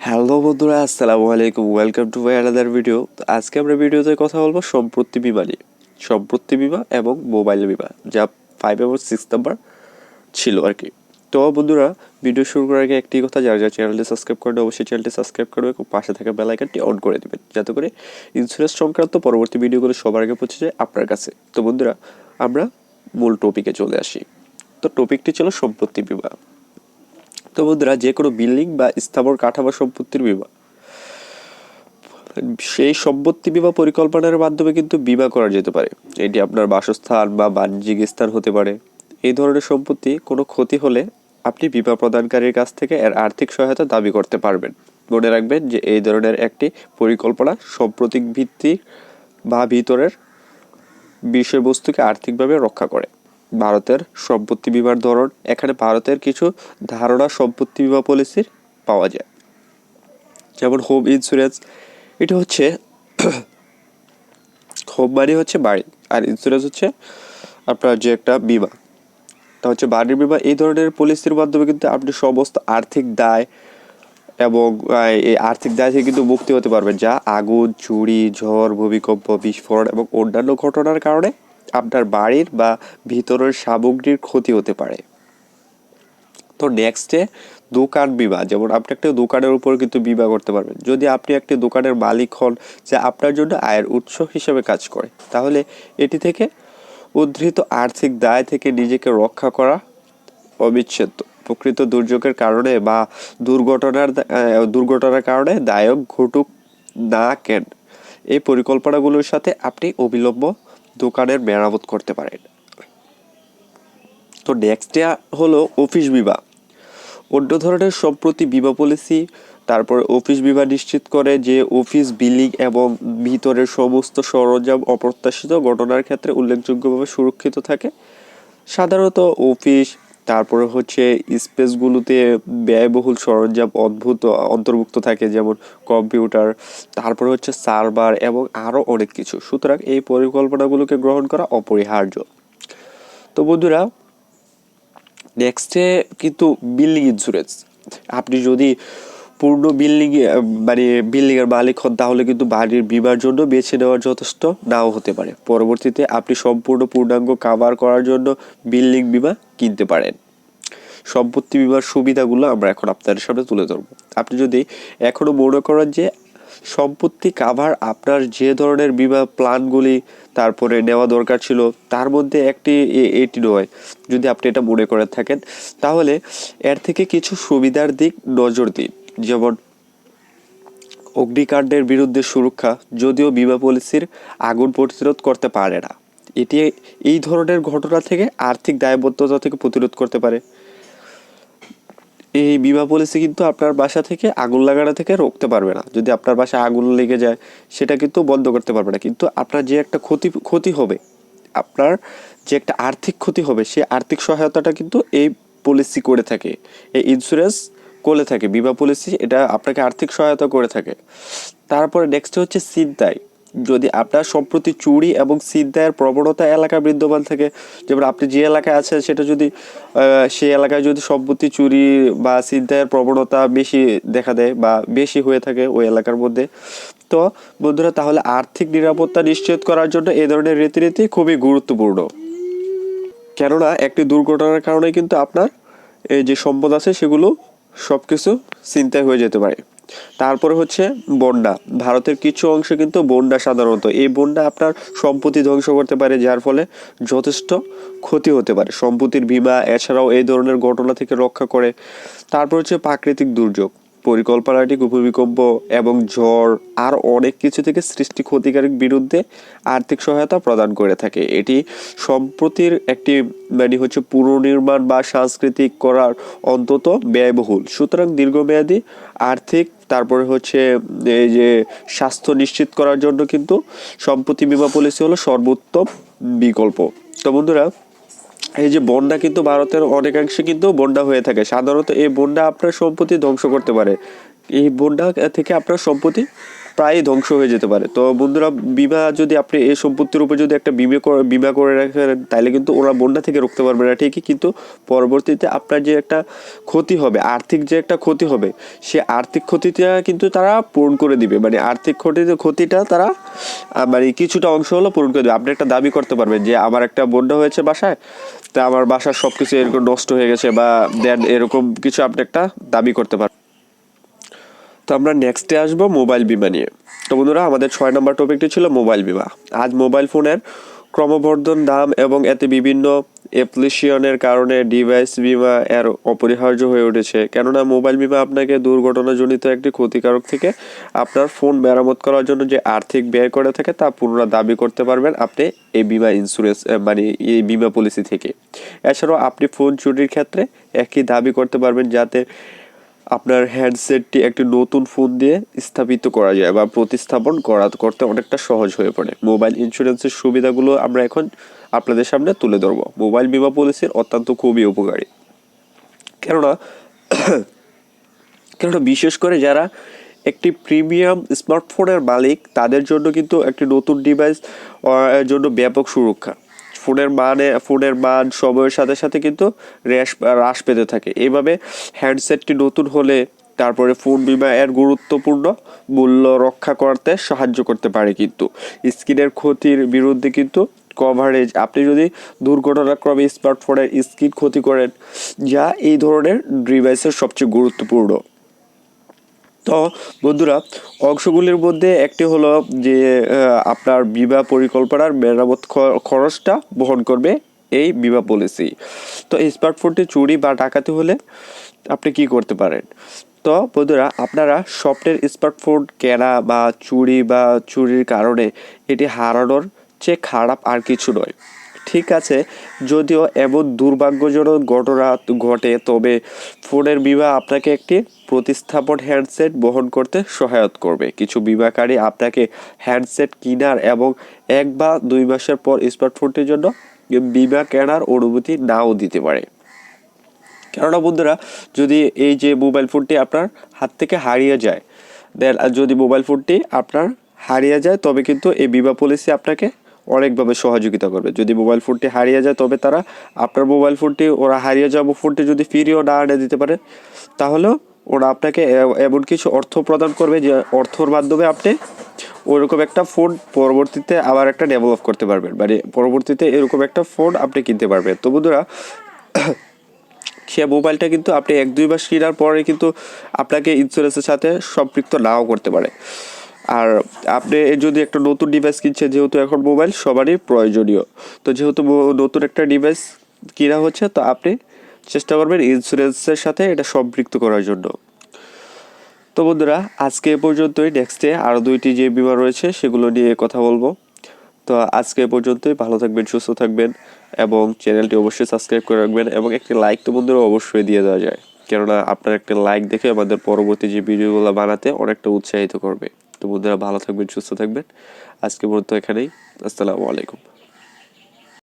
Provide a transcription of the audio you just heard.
Hello বন্ধুরা, আসসালামু আলাইকুম। Welcome to my another video. আজকে আমরা ভিডিওতে কথা বলবো সম্পত্তি বীমা নিয়ে। সম্পত্তি বীমা এবং মোবাইল বীমা, যা 5 এবং 6 নাম্বার ছিল আর কি। তো বন্ধুরা, ভিডিও শুরু করার আগে একটি কথা, যারা যারা চ্যানেলটি সাবস্ক্রাইব করবে অবশ্যই চ্যানেলটি সাবস্ক্রাইব করবে এবং পাশে থাকা বেল আইকনটি অন করে দেবেন, যাতে করে ইন্স্যুরেন্স সংক্রান্ত পরবর্তী ভিডিওগুলো সবার আগে পৌঁছে যায় আপনার কাছে। তো বন্ধুরা, আমরা মূল টপিকে চলে আসি। তো টপিকটি ছিল সম্পত্তি বীমা। তো বন্ধুরা, যে কোনো বিল্ডিং বা স্থাবর কাঠামো সম্পত্তির বীমা, সেই সম্পত্তি বীমা পরিকল্পনার মাধ্যমে কিন্তু বীমা করা যেতে পারে। এটি আপনার বাসস্থান বা বাণিজ্যিক স্থান হতে পারে। এই ধরনের সম্পত্তি কোনো ক্ষতি হলে আপনি বীমা প্রদানকারীর কাছ থেকে এর আর্থিক সহায়তা দাবি করতে পারবেন। মনে রাখবেন যে এই ধরনের একটি পরিকল্পনা সাম্প্রতিক ভিত্তিক বা ভিতরের বিষয়বস্তুকে আর্থিকভাবে রক্ষা করে। ভারতের সম্পত্তি বীমার ধরন, এখানে ভারতের কিছু ধারণা সম্পত্তি বীমা পলিসির পাওয়া যায়। যেমন হোম ইন্স্যুরেন্স, এটা হচ্ছে হোম মানে হচ্ছে বাড়ি, আর ইন্স্যুরেন্স হচ্ছে আপনার যে একটা বিমা, তা হচ্ছে বাড়ির বিমা। এই ধরনের পলিসির মাধ্যমে কিন্তু আপনি সমস্ত আর্থিক দায় এবং এই আর্থিক দায় থেকে কিন্তু মুক্তি হতে পারবেন, যা আগুন, চুরি, ঝড়, ভূমিকম্প, বিস্ফোরণ এবং অন্যান্য ঘটনার কারণে আপনার বাড়ির বা ভিতরের সামগ্রীর ক্ষতি হতে পারে। তো নেক্সটে দোকান বিমা, যেমন আপনি একটা দোকানের উপর কিন্তু বিমা করতে পারবেন। যদি আপনি একটি দোকানের মালিক হন যা আপনার জন্য আয়ের উৎস হিসেবে কাজ করে, তাহলে এটি থেকে উদ্ধৃত আর্থিক দায় থেকে নিজেকে রক্ষা করা অবিচ্ছেদ্য। প্রকৃত দুর্যোগের কারণে বা দুর্ঘটনার কারণে দায়ক ঘটুক না কেন, এই পরিকল্পনাগুলোর সাথে আপনি অবিলম্ব দোকানের মেরামত করতে পারেন। তো নেক্সটে হলো অফিস বিমা। অন্য ধরনের সম্পত্তি বীমা পলিসি। তারপর অফিস বীমা নিশ্চিত করে যে অফিস বিল্ডিং এবং ভিতরের সমস্ত সরঞ্জাম অপ্রত্যাশিত ঘটনার ক্ষেত্রে উল্লেখযোগ্যভাবে সুরক্ষিত থাকে। সাধারণত অফিস, তারপরে হচ্ছে স্পেসগুলোতে ব্যয়বহুল সরঞ্জাম অন্তর্ভুক্ত থাকে, যেমন কম্পিউটার, তারপরে হচ্ছে সার্ভার এবং আরও অনেক কিছু। সুতরাং এই পরিকল্পনাগুলোকে গ্রহণ করা অপরিহার্য। তো বন্ধুরা, নেক্সটে কিন্তু বিল্ডিং ইন্স্যুরেন্স। আপনি যদি পূর্ণ বিল্ডিংয়ের মালিক হন, তাহলে কিন্তু বাড়ির বীমার জন্য বেছে নেওয়ার যথেষ্ট নাও হতে পারে। পরবর্তীতে আপনি পূর্ণাঙ্গ কাভার করার জন্য বিল্ডিং বীমা কিনতে পারেন। সম্পত্তি বীমার সুবিধাগুলো আমরা এখন আপনাদের সামনে তুলে ধরবো। আপনি যদি এখনো মনে করেন যে সম্পত্তি কাভার আপনার যে ধরনের বীমা প্ল্যানগুলি তারপরে নেওয়া দরকার ছিল তার মধ্যে এটি নয়, যদি আপনি এটা মনে করে থাকেন, তাহলে এর থেকে কিছু সুবিধার দিক নজর দিন। যেমন অগ্নিকাণ্ডের বিরুদ্ধে সুরক্ষা, যদিও বীমা পলিসির আগুন প্রতিরোধ করতে পারে না, এটি এই ধরনের ঘটনা থেকে আর্থিক দায়বদ্ধতা থেকে প্রতিরোধ করতে পারে। এই বীমা পলিসি কিন্তু আপনার বাসা থেকে আগুন লাগানো থেকে রুখতে পারবে না। যদি আপনার বাসায় আগুন লেগে যায়, সেটা কিন্তু বন্ধ করতে পারবে না, কিন্তু আপনার যে একটা ক্ষতি হবে, আপনার যে একটা আর্থিক ক্ষতি হবে, সেই আর্থিক সহায়তাটা কিন্তু এই পলিসি করে থাকে, এই ইন্স্যুরেন্স করে থাকে। বীমা পলিসি এটা আপনাকে আর্থিক সহায়তা করে থাকে। তারপরে নেক্সট হচ্ছে ছিনতাই। যদি আপনার সম্প্রতি চুরি এবং ছিনতাইয়ের প্রবণতা এলাকা বিদ্যমান থাকে, যেমন আপনি যে এলাকায় আছেন সেটা যদি সেই এলাকায় যদি সম্পত্তি চুরি বা ছিনতাইয়ের প্রবণতা বেশি দেখা দেয় বা বেশি হয়ে থাকে ওই এলাকার মধ্যে, তো বন্ধুরা, তাহলে আর্থিক নিরাপত্তা নিশ্চিত করার জন্য এই ধরনের রীতিনীতি খুবই গুরুত্বপূর্ণ। কেননা একটি দুর্ঘটনার কারণে কিন্তু আপনার এই যে সম্পদ আছে সেগুলো সবকিছু ছিনতাই হয়ে যেতে পারে। তারপরে হচ্ছে বন্যা। ভারতের কিছু অংশে কিন্তু বন্যা, সাধারণত এই বন্যা আপনার সম্পত্তি ধ্বংস করতে পারে, যার ফলে যথেষ্ট ক্ষতি হতে পারে। সম্পত্তির বীমা এছাড়াও এই ধরনের ঘটনা থেকে রক্ষা করে। তারপর হচ্ছে প্রাকৃতিক দুর্যোগ। পরিকল্পনাটি ভূমিকম্প এবং ঝড় আর অনেক কিছু থেকে সৃষ্টি ক্ষতিকারক বিরুদ্ধে আর্থিক সহায়তা প্রদান করে থাকে। এটি সম্পত্তির একটি হচ্ছে পুনর্নির্মাণ বা সাংস্কৃতিক করার অন্তত ব্যয়বহুল। সুতরাং দীর্ঘমেয়াদী আর্থিক, তারপরে হচ্ছে এই যে স্বাস্থ্য নিশ্চিত করার জন্য কিন্তু সম্পত্তি বীমা পলিসি হলো সর্বোত্তম বিকল্প। তো বন্ধুরা, এই যে বন্যা, কিন্তু ভারতের অনেকাংশে কিন্তু বন্যা হয়ে থাকে। সাধারণত এই বন্যা আপনার সম্পত্তি ধ্বংস করতে পারে। এই বন্যা থেকে আপনার সম্পত্তি প্রায় ধ্বংস হয়ে যেতে পারে। তো বন্ধুরা, বিমা যদি আপনি এই সম্পত্তির উপর যদি একটা বিমা করে রাখেন, তাহলে কিন্তু ওরা বন্যা থেকে রুখতে পারবে না ঠিকই, কিন্তু পরবর্তীতে আপনার যে একটা ক্ষতি হবে, আর্থিক যে একটা ক্ষতি হবে, সে আর্থিক ক্ষতিটা কিন্তু তারা পূরণ করে দিবে। মানে আর্থিক ক্ষতিটা তারা মানে কিছুটা অংশ হলো পূরণ করে দেবে। আপনি একটা দাবি করতে পারবেন যে আমার একটা বন্যা হয়েছে বাসায়, তা আমার বাসার সব কিছু এরকম নষ্ট হয়ে গেছে, বা দেন এরকম কিছু আপনি একটা দাবি করতে পারবেন। তো আমরা নেক্সটে আসবো মোবাইল বিমা নিয়ে। তো বন্ধুরা, আমাদের 6 নম্বর টপিকটি ছিল মোবাইল বিমা। আজ মোবাইল ফোনের ক্রমবর্ধমান দাম এবং এতে বিভিন্ন অ্যাপ্লিকেশনের কারণে ডিভাইস বিমা এর অপরিহার্য হয়ে উঠেছে। কেননা মোবাইল বিমা আপনাকে দুর্ঘটনাজনিত একটি ক্ষতিকারক থেকে আপনার ফোন মেরামত করার জন্য যে আর্থিক ব্যয় করে থাকে তা পুনরায় দাবি করতে পারবেন আপনি এই বিমা ইন্স্যুরেন্স মানে এই বিমা পলিসি থেকে। এছাড়াও আপনি ফোন চুরির ক্ষেত্রে একই দাবি করতে পারবেন, যাতে আপনার হ্যান্ডসেটটি একটি নতুন ফোন দিয়ে স্থাপিত করা যায় বা প্রতিস্থাপন করতে অনেকটা সহজ হয়ে পড়ে। মোবাইল ইন্স্যুরেন্সের সুবিধাগুলো আমরা এখন আপনাদের সামনে তুলে ধরবো। মোবাইল বিমা পলিসির অত্যন্ত খুবই উপকারী, কেননা কেননা বিশেষ করে যারা একটি প্রিমিয়াম স্মার্টফোনের মালিক, তাদের জন্য কিন্তু একটি নতুন ডিভাইস জন্য ব্যাপক সুরক্ষা। ফোনের মান সময়ের সাথে সাথে কিন্তু হ্রাস পেতে থাকে। এইভাবে হ্যান্ডসেটটি নতুন হলে তারপরে ফোন বিমা এর গুরুত্বপূর্ণ মূল্য রক্ষা করতে সাহায্য করতে পারে। কিন্তু স্ক্রিনের ক্ষতির বিরুদ্ধে কিন্তু কভারেজ, আপনি যদি দুর্ঘটনাক্রমে স্মার্টফোনের স্ক্রিন ক্ষতি করেন, যা এই ধরনের ডিভাইসের সবচেয়ে গুরুত্বপূর্ণ। তো বন্ধুরা, অংশগুলির মধ্যে একটি হলো যে আপনার বিমা পরিকল্পনার মেরামত খরচটা বহন করবে এই বিমা পলিসি। তো স্মার্টফোনটি চুরি বা ডাকাতি হলে আপনি কি করতে পারেন? তো বন্ধুরা, আপনারা স্বপ্নের স্মার্টফোন কেনা বা চুরির কারণে এটি হারানোর চেয়ে খারাপ আর কিছু নয়। ঠিক আছে, যদিও এমন দুর্ভাগ্যজনক ঘটনা ঘটে, তবে ফোনের বিমা আপনাকে একটি প্রতিস্থাপন হ্যান্ডসেট বহন করতে সহায়তা করবে। কিছু বিমাকারী আপনাকে হ্যান্ডসেট কেনার এবং 1 বা 2 মাসের পর স্মার্টফোনটির জন্য বিমা কেনার অনুমতি নাও দিতে পারে। কেননা বন্ধুরা, যদি এই যে মোবাইল ফোনটি আপনার হাত থেকে হারিয়ে যায়, যদি মোবাইল ফোনটি আপনার হারিয়ে যায়, তবে কিন্তু এই বিমা পলিসি আপনাকে অনেকভাবে সহযোগিতা করবে। যদি মোবাইল ফোনটি হারিয়ে যায়, তবে তারা আপনার মোবাইল ফোনটি, ওরা হারিয়ে যাওয়া ফোনটি যদি ফিরিয়েও না এনে দিতে পারে, তাহলেও ওরা আপনাকে এমন কিছু অর্থ প্রদান করবে যে অর্থর মাধ্যমে আপনি ওইরকম একটা ফোন পরবর্তীতে আবার একটা ডেভেলপ করতে পারবেন, মানে পরবর্তীতে এরকম একটা ফোন আপনি কিনতে পারবেন। তো বন্ধুরা, সে মোবাইলটা কিন্তু আপনি 1-2 মাস কেনার পরে কিন্তু আপনাকে ইন্স্যুরেন্সের সাথে সম্পৃক্ত নাও করতে পারে। আর আপনি যদি একটা নতুন ডিভাইস কিনছেন, যেহেতু এখন মোবাইল সবারই প্রয়োজনীয়, তো যেহেতু নতুন একটা ডিভাইস কেনা হচ্ছে, তো আপনি চেষ্টা করবেন ইন্স্যুরেন্সের সাথে এটা সম্পৃক্ত করার জন্য। তো বন্ধুরা, আজকে এ পর্যন্তই। নেক্সটে আরও 2টি যে বিমা রয়েছে সেগুলো নিয়ে কথা বলবো। তো আজকে এ পর্যন্তই। ভালো থাকবেন, সুস্থ থাকবেন, এবং চ্যানেলটি অবশ্যই সাবস্ক্রাইব করে রাখবেন, এবং একটি লাইক তো বন্ধুরা অবশ্যই দিয়ে দেওয়া যায়, কেননা আপনার একটা লাইক দেখে আমাদের পরবর্তী যে ভিডিওগুলো বানাতে অনেকটা উৎসাহিত করবে। তো বন্ধুরা, ভালো থাকবেন, সুস্থ থাকবেন। আজকে পর্যন্ত এখানেই। আসসালামু আলাইকুম।